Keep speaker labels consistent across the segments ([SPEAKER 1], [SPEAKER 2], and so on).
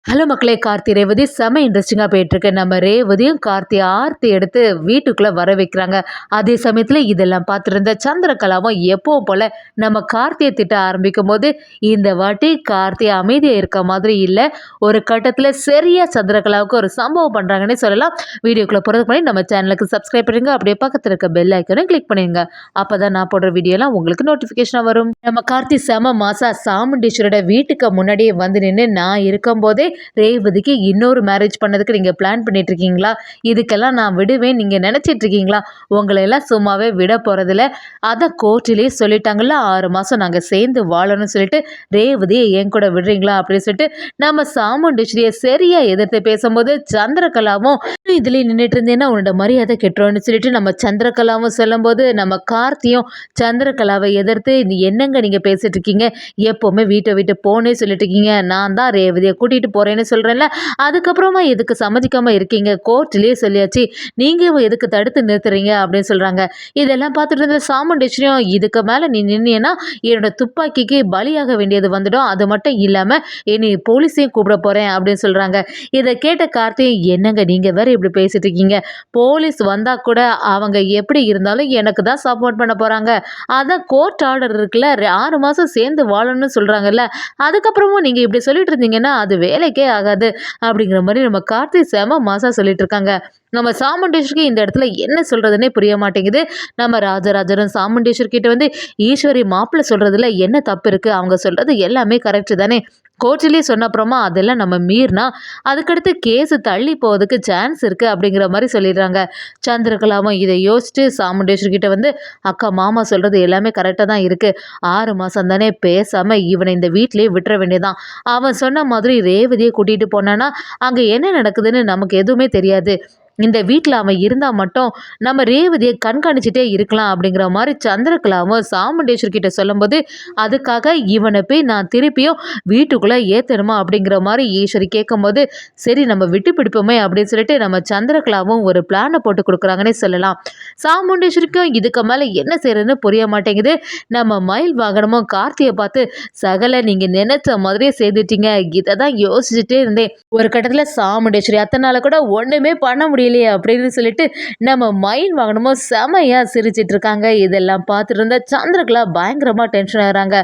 [SPEAKER 1] Hello மக்களே! கார்த்தி, ரேவதி செம்ம இன்ட்ரெஸ்டிங்கா போயிட்டுருக்கு. நம்ம ரேவதியும் கார்த்தி ஆர்த்தி எடுத்து வீட்டுக்குள்ள வர வைக்கிறாங்க. அதே சமயத்துல இதெல்லாம் பார்த்துருந்த சந்திரகலாவும் எப்பவும் போல நம்ம கார்த்திய திட்ட ஆரம்பிக்கும்போது, இந்த வாட்டி கார்த்தி அமைதியா இருக்க மாதிரி இல்ல. ஒரு கட்டத்துல சரியா சந்திரகலாவுக்கு ஒரு சம்பவம் பண்றாங்கன்னே சொல்லலாம். வீடியோக்குள்ள போறதுக்கு முன்னாடி நம்ம சேனலுக்கு சப்ஸ்கிரைப் பண்ணுங்க. அப்படியே பக்கத்துல இருக்க பெல் ஐக்கானையும் கிளிக் பண்ணுங்க. அப்பதான் நான் போடுற வீடியோலாம் உங்களுக்கு நோட்டிஃபிகேஷனா வரும். நம்ம கார்த்தி செம மாசா சாமுண்டீஸ்வரோட வீட்டுக்கு முன்னாடியே வந்து நின்னு நான் இருக்கும்போதே ரேவதிக்கு இன்னொரு மேரேஜ் பண்ணதுக்கு நீங்க பிளான் பண்ணிட்டு இருக்கீங்களா? இதுக்கெல்லாம் நான் விடுவேன் நீங்க நினைச்சிட்டு இருக்கீங்களா? உங்களை எல்லாம் சும்மாவே விட போறதில்ல. அத கோர்ட்டிலேயே சொல்லிட்டாங்கல்ல, 6 மாசம் நாங்க சேர்ந்து வாழணும்னு சொல்லிட்டு ரேவதியை என் கூட விடுறீங்களா அப்படின்னு சொல்லிட்டு நம்ம சாமுண்டீஸ்வரியை சரியா எதிர்த்து பேசும்போது சந்திரகலாவும் இதுலயே நின்றுட்டு இருந்தேன்னா உன்னோட மரியாதை கெட்டுறோன்னு சொல்லிட்டு நம்ம சந்திரகலாவும் சொல்லும்போது நம்ம கார்த்தியும் சந்திரகலாவை எதிர்த்து என்னங்க நீங்க பேசிட்டு இருக்கீங்க? எப்பவுமே வீட்டை விட்டு போனே சொல்லிட்டு இருக்கீங்க. நான் தான் ரேவதியை கூட்டிட்டு போறேன்னு சொல்றேன்ல, அதுக்கப்புறமா எதுக்கு சம்மதிக்காம இருக்கீங்க? கோர்ட்லயே சொல்லியாச்சு, நீங்க எதுக்கு தடுத்து நிறுத்துறீங்க அப்படின்னு சொல்றாங்க. இதெல்லாம் பார்த்துட்டு இருந்த சாமுண்டீஸ்வரியும் இதுக்கு மேல நீ நின்னீன்னா என்னோட துப்பாக்கிக்கு பலியாக வேண்டியது வந்துடும். அது மட்டும் இல்லாம இனி போலீஸையும் கூப்பிட போறேன் அப்படின்னு சொல்றாங்க. இதை கேட்ட கார்த்தி, என்னங்க நீங்க வேற இப்படி பேசிட்டு இருக்கீங்க? போலீஸ் வந்தா கூட அவங்க எப்படி இருந்தாலும் எனக்கு தான் சப்போர்ட் பண்ண போறாங்க. அதான் கோர்ட் ஆர்டர் இருக்குல்ல, 6 மாசம் சேர்ந்து வாழணும்னு சொல்றாங்கல்ல, அதுக்கப்புறமும் நீங்க இப்படி சொல்லிட்டு இருந்தீங்கன்னா அது வேலைக்கே ஆகாது அப்படிங்கிற மாதிரி நம்ம கார்த்தி செம மாசா சொல்லிட்டு இருக்காங்க. நம்ம சாமுண்டீஸ்வரிக்கு இந்த இடத்துல என்ன சொல்றதுன்னே புரிய மாட்டேங்குது. நம்ம ராஜராஜரும் சாமுண்டீஸ்வர் கிட்ட வந்து, ஈஸ்வரி மாப்பிள்ளை சொல்றதுல என்ன தப்பு இருக்கு? அவங்க சொல்றது எல்லாமே கரெக்ட் தானே? கோர்ட்லயே சொன்ன அப்புறமா அதெல்லாம் நம்ம மீறினா அதுக்கடுத்து கேஸ் தள்ளி போவதுக்கு சான்ஸ் இருக்கு அப்படிங்கிற மாதிரி சொல்லிடுறாங்க. சந்திரகலாவும் இதை யோசிச்சுட்டு சாமுண்டேஸ்வர் கிட்ட வந்து, அக்கா மாமா சொல்றது எல்லாமே கரெக்டாக தான் இருக்கு. 6 மாசம் தானே, பேசாம இவனை இந்த வீட்டிலேயே விட்டுற வேண்டியதான். அவன் சொன்ன மாதிரி ரேவதியை கூட்டிட்டு போனானா அங்க என்ன நடக்குதுன்னு நமக்கு எதுவுமே தெரியாது. இந்த வீட்டில் அவன் இருந்தால் மட்டும் நம்ம ரேவதியை கண்காணிச்சுட்டே இருக்கலாம் அப்படிங்கிற மாதிரி சந்திரகலாவும் சாமுண்டேஸ்வர் கிட்ட சொல்லும்போது, அதுக்காக இவனை போய் நான் திருப்பியும் வீட்டுக்குள்ளே ஏற்றணுமா அப்படிங்கிற மாதிரி ஈஸ்வரி கேட்கும்போது, சரி நம்ம விட்டு பிடிப்போமே அப்படின்னு சொல்லிட்டு நம்ம சந்திரகலாவும் ஒரு பிளானை போட்டு கொடுக்குறாங்கன்னே சொல்லலாம். சாமுண்டேஸ்வரிக்கும் இதுக்கு மேலே என்ன செய்யறதுன்னு புரிய மாட்டேங்குது. நம்ம மயில் வாகனமும் கார்த்தியை பார்த்து, சகல நீங்கள் நினைச்ச மாதிரியே செய்துட்டீங்க, இதை தான் யோசிச்சுட்டே இருந்தேன். ஒரு கட்டத்தில் சாமுண்டேஸ்வரி அத்தனால கூட ஒன்றுமே பண்ண முடியலையே அப்படின்னு சொல்லிட்டு நம்ம மயில் வாங்கணுமோ செமையா சிரிச்சிட்டு இருக்காங்க. இதெல்லாம் பார்த்துட்டு இருந்தா சந்திரகலா பயங்கரமா டென்ஷன் ஆகுறாங்க.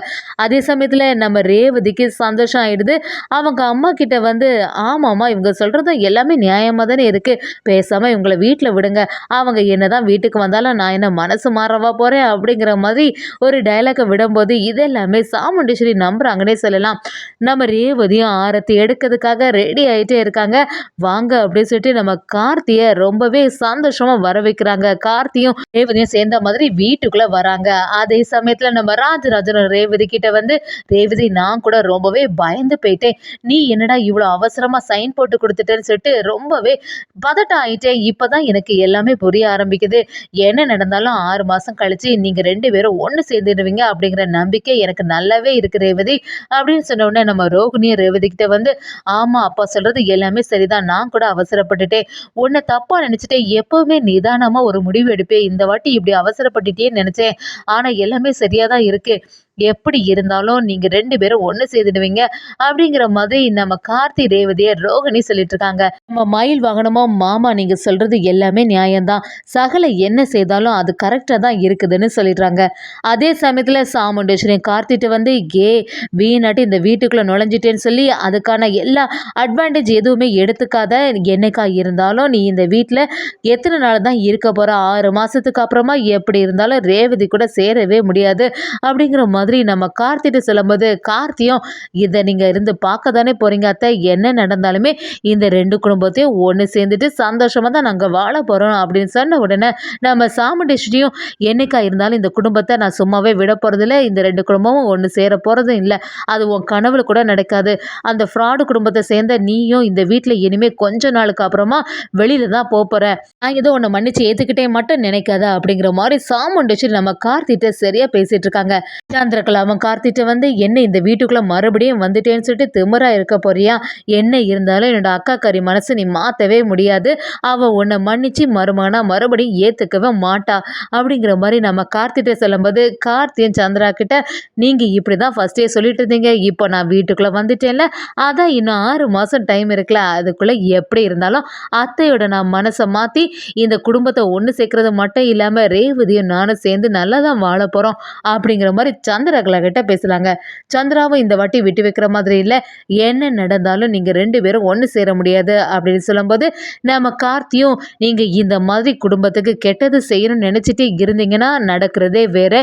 [SPEAKER 1] அதே சமயத்துல நம்ம ரேவதிக்கு சந்தோஷம் ஆயிடுது. அவங்க அம்மா கிட்ட வந்து, ஆமாம்மா இவங்க சொல்றதும் எல்லாமே நியாயமா தானே இருக்கு, பேசாம இவங்களை வீட்டில் விடுங்க, அவங்க என்னதான் வீட்டுக்கு வந்தாலும் நான் என்ன மனசு மாறவா போறேன் அப்படிங்கிற மாதிரி ஒரு டைலாக விடும்போது இதெல்லாமே சாமுண்டீஸ்வரி நம்புறாங்கன்னே சொல்லலாம். நம்ம ரேவதியும் ஆரத்தி எடுக்கிறதுக்காக ரெடி ஆயிட்டே இருக்காங்க. வாங்க அப்படின்னு சொல்லிட்டு நம்ம கார்த்தியை ரொம்பவே சந்தோஷமா வர வைக்கிறாங்க. கார்த்தியும் ரேவதியும் சேர்ந்த மாதிரி வீட்டுக்குள்ள வராங்க. அதே சமயத்துல நம்ம ராஜராஜன் ரேவதி கிட்ட வந்து, ரேவதி நான் கூட ரொம்பவே பயந்து போயிட்டேன், நீ என்னடா இவ்வளோ அவசரமா சைன் போட்டு கொடுத்துட்டேன்னு சொல்லிட்டு ரொம்பவே பதட்டம் ஆயிட்டேன். இப்பதான் எனக்கு எல்லாமே புரிய ஆரம்பிக்குது. என்ன நடந்தாலும் 6 மாசம் கழிச்சு நீங்க 2 பேரும் ஒன்று சேர்ந்துடுவீங்க அப்படிங்கிற நம்பிக்கை எனக்கு நல்லாவே இருக்கு ரேவதி அப்படின்னு சொன்ன உடனே நம்ம ரோகிணியும் ரேவதி கிட்ட வந்து, ஆமா அப்பா சொல்றது எல்லாமே சரிதான், நான் கூட அவசரப்பட்டுட்டேன், உன்னை தப்பா நினைச்சிட்டேன், எப்பவுமே நிதானமா ஒரு முடிவு எடுப்பேன், இந்த வாட்டி இப்படி அவசரப்பட்டுட்டேன்னு நினைச்சேன், ஆனா எல்லாமே சரியா தான் இருக்கு, எப்படி இருந்தாலும் நீங்க 2 பேரும் ஒன்று சேர்ந்துடுவீங்க அப்படிங்கிற மாதிரி நம்ம கார்த்தி ரேவதியை ரோகிணி சொல்லிட்டு இருக்காங்க. நம்ம மயில் வாகனமோ, மாமா நீங்க சொல்றது எல்லாமே நியாயம்தான், சகல என்ன செய்தாலும் அது கரெக்டா தான் இருக்குதுன்னு சொல்லிடுறாங்க. அதே சமயத்துல சாமுண்டேஸ்வரி கார்த்திட்டு வந்து, வீணாட்டி இந்த வீட்டுக்குள்ள நுழைஞ்சிட்டேன்னு சொல்லி அதுக்கான எல்லா அட்வான்டேஜ் எதுவுமே எடுத்துக்காத, என்னைக்கா இருந்தாலும் நீ இந்த வீட்டில் எத்தனை நாள் தான் இருக்க போற, 6 மாசத்துக்கு அப்புறமா எப்படி இருந்தாலும் ரேவதி கூட சேரவே முடியாது அப்படிங்கிற மாதிரி நம்ம கார்த்திட்டு சொல்லும்போது, கார்த்தியும் இதை நீங்க இருந்து பார்க்க தானே போறீங்க அத்தை, என்ன நடந்தாலுமே இந்த 2 குடும்பத்தையும் ஒன்று சேர்ந்துட்டு சந்தோஷமா தான் நாங்க வாழ போறோம் அப்படின்னு சொன்ன உடனே நம்ம சாமுண்டேஸ்வரியும், என்னைக்கா இருந்தாலும் இந்த குடும்பத்தை நான் சும்மாவே விட போறதில்ல, இந்த 2 குடும்பமும் ஒன்று சேர போறதும் இல்லை, அது உன் கனவுல கூட நடக்காது, அந்த ஃப்ராடு குடும்பத்தை சேர்ந்த நீயும் இந்த வீட்டில் இனிமே கொஞ்ச நாளுக்கு அப்புறமா வெளியில தான் போற, நான் ஏதோ உன்னை மன்னிச்சு ஏத்துக்கிட்டே மட்டும் நினைக்காத அப்படிங்கிற மாதிரி சாமுண்டேஸ்வரி நம்ம கார்த்திட்ட சரியா பேசிட்டு இருக்காங்க. சந்திரகலாவும் கார்த்திட்ட வந்து, "என்ன இந்த வீட்டுக்குள்ள மறுபடியும் வந்துட்டேன்னு சொல்லிட்டு திமிரா இருக்க போறியா? என்ன இருந்தாலும் என்னோட அக்காக்காரி மனச நீ மாத்தவே முடியாது. அவ உன்ன மன்னிச்சு மருமகனா மறுபடியும் ஏத்துக்கவே மாட்டா." அப்படிங்கிற மாரி நம்ம கார்த்திட்ட சொல்லும்போது, கார்த்தியும் சந்திரா கிட்ட, "நீங்க இப்படிதான் ஃபர்ஸ்ட்டே சொல்லிட்டு இருந்தீங்க. இப்போ நான் வீட்டுக்குள்ள வந்துட்டேன்ல. அதான் இன்னும் 6 மாசம் டைம் இருக்குல்ல. அதுக்குள்ள எப்படி இருந்தாலும் அத்தையோட நான் மனச மாத்தி, இந்த குடும்பத்த ஒண்ணு சேர்க்கறது மட்டும் இல்லாம, ரேவதியும் நானும் சேர்ந்து நல்லா தான் வாழப் போறோம்." அப்படிங்கிற மாரி சந்திரகலா கிட்ட பேசலாங்க. சந்திராவும் இந்த வாட்டி விட்டு வைக்கிற மாதிரி இல்ல. என்ன நடந்தாலும் நீங்க 2 பேரும் ஒண்ணு சேர முடியாது அப்படின்னு சொல்லும்போது, நம்ம கார்த்தியும், நீங்க இந்த மாதிரி குடும்பத்துக்கு கெட்டது செய்யணும்னு நினைச்சிட்டு இருந்தீங்கன்னா நடக்கிறதே வேற.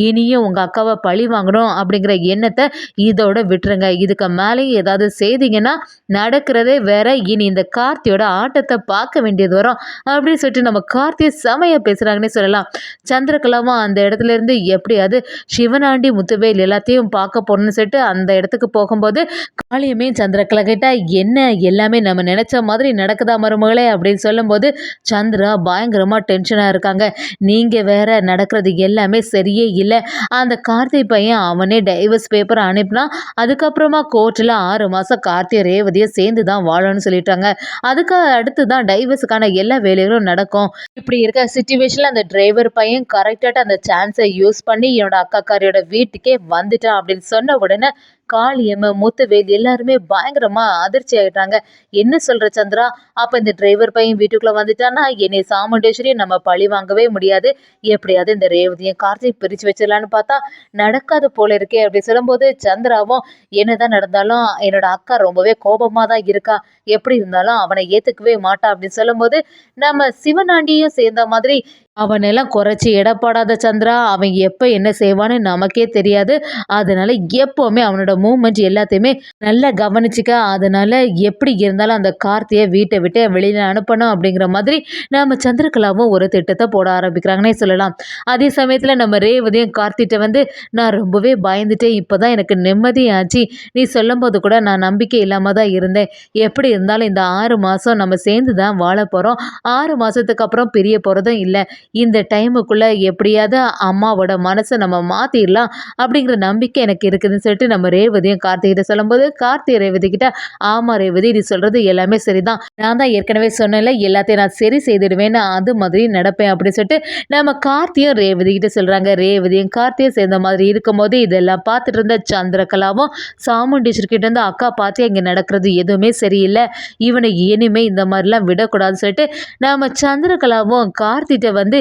[SPEAKER 1] இனியும் உங்க அக்காவ பழி வாங்கணும் அப்படிங்கிற எண்ணத்த இதோட விட்டுருங்க. இதுக்கு மேலேயும் ஏதாவது செய்தீங்கன்னா நடக்கிறதே வேற. இனி இந்த கார்த்தியோட ஆட்டத்த பார்க்க வேண்டியது வரும் அப்படின்னு சொல்லிட்டு நம்ம கார்த்திய செமையா பேசுறாங்கன்னே சொல்லலாம். சந்திரகலாவும் அந்த இடத்துல இருந்து எப்படியாவது சிவனாண்டி முத்துவேல் எல்லாத்தையும் பார்க்க போறோம்னு சொல்லிட்டு அந்த இடத்துக்கு போகும்போது, காளியம்மே சந்திரகலா கிட்ட, "என்ன எல்லாமே நம்ம நினைச்ச மாதிரி நடக்குதா மருமகளே?" அப்படின்னு சொல்லும்போது, சந்திரா பயங்கரமா டென்ஷனா இருக்காங்க. "நீங்க வேற நடக்கிறது எல்லாமே சரியே இல்ல. அந்த கார்த்தி பையன் அவனே டைவர்ஸ் பேப்பர் அனுப்பினா, அதுக்கப்புறமா கோர்ட்ல 6 மாசம் கார்த்தியும் ரேவதியும் சேர்ந்து தான் வாழணும்னு சொல்லிட்டாங்க. அதுக்கு அடுத்து தான் டைவர்ஸுக்கான எல்லா வேலைகளும் நடக்கும். இப்படி இருக்க சிச்சுவேஷன்ல அந்த டிரைவர் பையன் கரெக்டாட்ட அந்த சான்ஸை யூஸ் பண்ணி என்னோட அக்காக்காரியோட வீட்டுக்கே வந்துட்டான்." அப்படின்னு சொன்ன உடனே காளியம்ம, முத்துவேல் எல்லாருமே பயங்கரமா அதிர்ச்சி ஆயிட்டாங்க. "என்ன சொல்ற சந்திரா? அப்ப இந்த டிரைவர் பையன் வீட்டுக்குள்ள வந்துட்டான்னா என்னை சாமுண்டேஸ்வரியை நம்ம பழி வாங்கவே முடியாது. எப்படியாவது இந்த ரேவதியும் கார்த்திக் பிரிச்சு வச்சிடலான்னு பார்த்தா நடக்காது போல இருக்கே." அப்படி சொல்லும்போது, சந்திராவும், "என்னதான் நடந்தாலும் என்னோட அக்கா ரொம்பவே கோபமா தான் இருக்கா. எப்படி இருந்தாலும் அவனை ஏத்துக்கவே மாட்டா." அப்படின்னு சொல்லும்போது, நம்ம சிவனாண்டியும் சேர்ந்த மாதிரி, "அவனெல்லாம் குறைச்சி எடை போடாத சந்திரா. அவன் எப்ப என்ன செய்வான்னு நமக்கே தெரியாது. அதனால எப்பவுமே அவனோட மூவ்மெண்ட் எல்லாத்தையுமே நல்லா கவனிச்சுக்க. அதனால எப்படி இருந்தாலும் அந்த கார்த்திய வீட்டை விட்டு வெளியில அனுப்பணும்." அப்படிங்கிற மாதிரி நம்ம சந்திரகலாவும் ஒரு திட்டத்தை போட ஆரம்பிக்கிறாங்கன்னே சொல்லலாம். அதே சமயத்துல நம்ம ரேவதியும் கார்த்திட்ட வந்து, "நான் ரொம்பவே பயந்துட்டேன். இப்பதான் எனக்கு நிம்மதியாச்சு. நீ சொல்லும்போது கூட நான் நம்பிக்கை இல்லாம தான் இருந்தேன். எப்படி இருந்தாலும் இந்த 6 மாசம் நம்ம சேர்ந்து தான் வாழ போறோம். 6 மாசத்துக்கு அப்புறம் பிரிய போறதும் இல்ல. இந்த டைமுக்குள்ள எப்படியாவது அம்மாவோட மனசை நம்ம மாத்திடலாம் அப்படிங்கிற நம்பிக்கை எனக்கு இருக்குதுன்னு சொல்லிட்டு நம்ம ரேவதியும் கார்த்திகிட்ட சொல்லும்போது, கார்த்தி ரேவதி கிட்ட, "ஆமா ரேவதி, நீ சொல்றது எல்லாமே சரிதான். நான் தான் ஏற்கனவே சொன்னேன்ல, எல்லாத்தையும் நான் சரி செய்திடுவேன்னு, அது மாதிரி நடப்பேன்." அப்படின்னு சொல்லிட்டு நம்ம கார்த்தியும் ரேவதி கிட்ட சொல்றாங்க. ரேவதியும் கார்த்தியும் சேர்ந்த மாதிரி இருக்கும்போது இதெல்லாம் பார்த்துட்டு இருந்த சந்திரகலாவும் சாமுண்டீஸ்வரி கிட்ட இருந்து, "அக்கா பார்த்தியா, இங்க நடக்கிறது எதுவுமே சரியில்லை. இவனை இனிமே இந்த மாதிரிலாம் விடக்கூடாதுன்னு சொல்லிட்டு நம்ம சந்திரகலாவும் கார்த்திட்ட வந்து,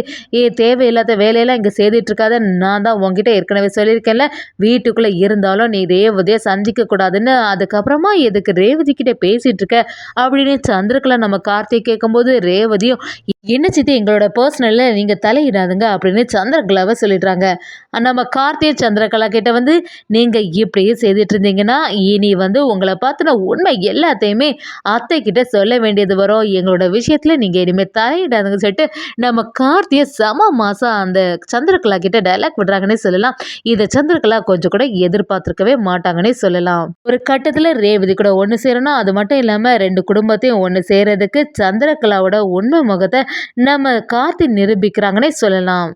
[SPEAKER 1] தேவையில்லாத வேலையெல்லாம் இங்க செய்துட்டு இருக்காத. நான் தான் உன்கிட்ட ஏற்கனவே சொல்லியிருக்கேன்ல, வீட்டுக்குள்ள இருந்தாலும் நீ ரேவதியை சந்திக்க கூடாதுன்னு. அதுக்கப்புறமா எதுக்கு ரேவதி கிட்ட பேசிட்டு இருக்க?" அப்படின்னு சந்திரகலா நம்ம கார்த்திக் கேட்கும்போது, ரேவதியும், "என்ன சித்தி, எங்களோட பர்சனல்ல நீங்க தலையிடாதுங்க." அப்படின்னு சந்திரகலாவை சொல்லிடுறாங்க. நம்ம கார்த்திய சந்திரகலா கிட்ட வந்து, "நீங்க இப்படியே செய்துட்டு இருந்தீங்கன்னா இனி வந்து உங்களை பார்த்தின உண்மை எல்லாத்தையுமே அத்தை கிட்ட சொல்ல வேண்டியது வரும். எங்களோட விஷயத்துல நீங்க இனிமே தலையிடாதுங்கன்னு" சொல்லிட்டு நம்ம கார்த்திய செம மாசா அந்த சந்திரகலா கிட்ட டைலாக் விடுறாங்கன்னே சொல்லலாம். இதை சந்திரகலா கொஞ்சம் கூட எதிர்பார்த்திருக்கவே மாட்டாங்கன்னே சொல்லலாம். ஒரு கட்டத்துல ரேவதி கூட ஒண்ணு சேரணும். அது மட்டும் இல்லாம 2 குடும்பத்தையும் ஒண்ணு சேர்றதுக்கு சந்திரகலாவோட உண்மை முகத்தை நம்ம கார்த்தி நிரூபிக்கிறாங்கன்னே சொல்லலாம்.